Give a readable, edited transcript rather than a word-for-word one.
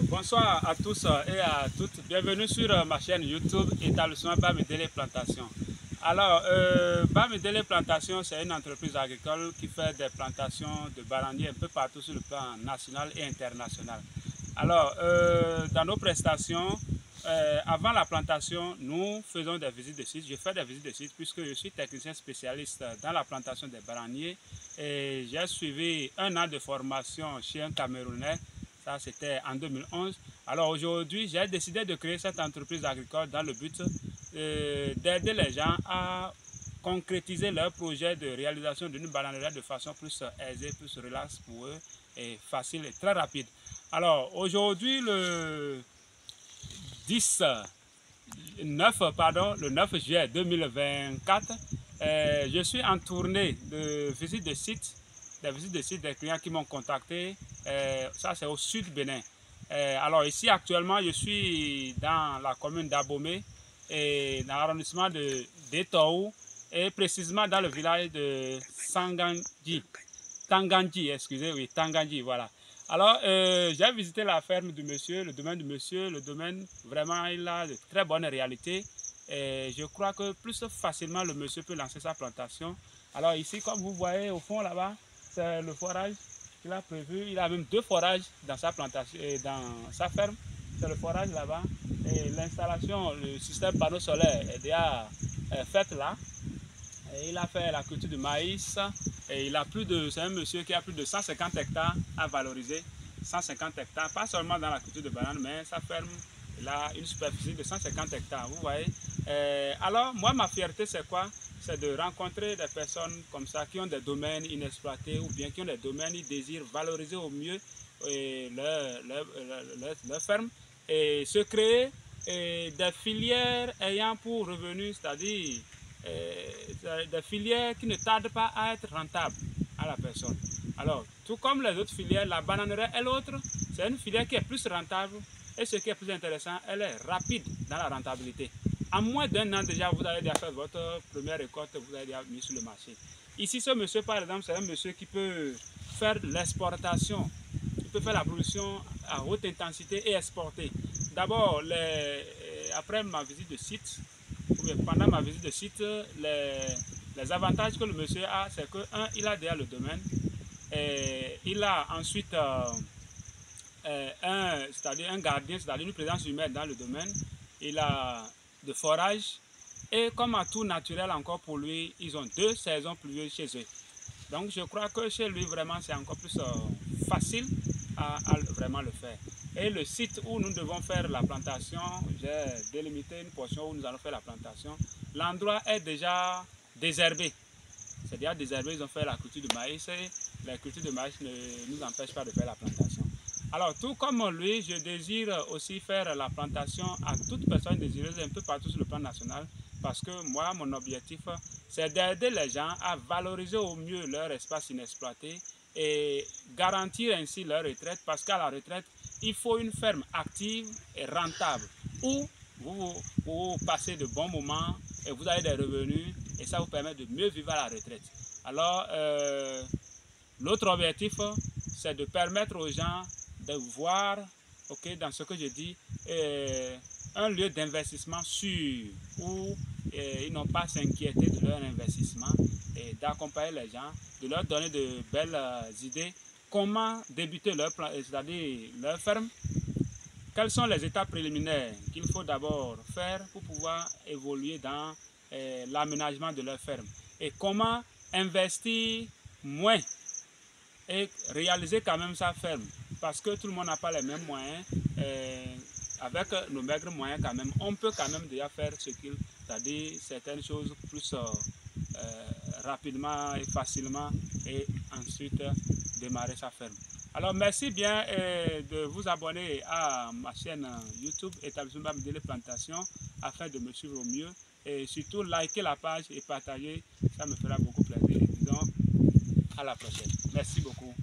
Bonsoir à tous et à toutes. Bienvenue sur ma chaîne YouTube Établissement Bamidele Plantation. Alors, Bamidele Plantation, c'est une entreprise agricole qui fait des plantations de bananiers un peu partout sur le plan national et international. Alors, dans nos prestations, avant la plantation, nous faisons des visites de site. Je fais des visites de site puisque je suis technicien spécialiste dans la plantation des bananiers et j'ai suivi un an de formation chez un Camerounais. Ça, c'était en 2011. Alors aujourd'hui, j'ai décidé de créer cette entreprise agricole dans le but d'aider les gens à concrétiser leur projet de réalisation d'une bananerie de façon plus aisée, plus relaxe pour eux et facile et très rapide. Alors aujourd'hui, le 9 juillet 2024, je suis en tournée de visite de site. Des visites de site des clients qui m'ont contacté. Ça, c'est au sud Bénin. Alors ici, actuellement, je suis dans la commune d'Abomey et dans l'arrondissement de Detohou et précisément dans le village de Tangandji, excusez, oui, Tangandji, voilà. Alors, j'ai visité la ferme du monsieur, le domaine du monsieur. Le domaine, vraiment, il a de très bonnes réalités. Et je crois que plus facilement, le monsieur peut lancer sa plantation. Alors ici, comme vous voyez au fond là-bas, c'est le forage qu'il a prévu. Il a même deux forages dans sa plantation et dans sa ferme. C'est le forage là-bas. Et l'installation, le système panneau solaire est déjà fait là. Et il a fait la culture de maïs. Et il a c'est un monsieur qui a plus de 150 hectares à valoriser. 150 hectares, pas seulement dans la culture de banane, mais sa ferme, il a une superficie de 150 hectares, vous voyez. Alors, moi, ma fierté, c'est quoi? C'est de rencontrer des personnes comme ça qui ont des domaines inexploités ou bien qui ont des domaines qui désirent valoriser au mieux leur ferme et se créer des filières ayant pour revenu, c'est-à-dire des filières qui ne tardent pas à être rentables à la personne. Alors, tout comme les autres filières, la bananerie est l'autre, c'est une filière qui est plus rentable et ce qui est plus intéressant, elle est rapide dans la rentabilité. En moins d'un an déjà, vous avez déjà fait votre première récolte, vous avez déjà mis sur le marché. Ici, ce monsieur, par exemple, c'est un monsieur qui peut faire l'exportation, il peut faire la production à haute intensité et exporter. D'abord, après ma visite de site, pendant ma visite de site, les avantages que le monsieur a, c'est que, il a déjà le domaine, et il a ensuite c'est-à-dire un gardien, c'est-à-dire une présence humaine dans le domaine, il a de forage, et comme à tout naturel encore pour lui, ils ont 2 saisons pluvieuses chez eux. Donc je crois que chez lui, vraiment, c'est encore plus facile à vraiment le faire. Et le site où nous devons faire la plantation, j'ai délimité une portion où nous allons faire la plantation. L'endroit est déjà désherbé. C'est déjà désherbé, ils ont fait la culture de maïs et la culture de maïs ne nous empêche pas de faire la plantation. Alors tout comme lui, je désire aussi faire la plantation à toute personne désireuse un peu partout sur le plan national parce que moi, mon objectif, c'est d'aider les gens à valoriser au mieux leur espace inexploité et garantir ainsi leur retraite parce qu'à la retraite, il faut une ferme active et rentable où vous passez de bons moments et vous avez des revenus et ça vous permet de mieux vivre à la retraite. Alors, l'autre objectif, c'est de permettre aux gens de voir, dans ce que je dis, un lieu d'investissement sûr où ils n'ont pas à s'inquiéter de leur investissement et d'accompagner les gens, de leur donner de belles idées, comment débuter leur plan, c'est-à-dire leur ferme, quelles sont les étapes préliminaires qu'il faut d'abord faire pour pouvoir évoluer dans l'aménagement de leur ferme et comment investir moins et réaliser quand même sa ferme parce que tout le monde n'a pas les mêmes moyens. Avec nos maigres moyens quand même, on peut quand même déjà faire ce qu'il, c'est-à-dire certaines choses plus rapidement et facilement et ensuite démarrer sa ferme. Alors merci bien de vous abonner à ma chaîne YouTube Établissement Bamidele Plantation afin de me suivre au mieux et surtout liker la page et partager, ça me fera beaucoup plaisir et disons à la prochaine. Merci beaucoup.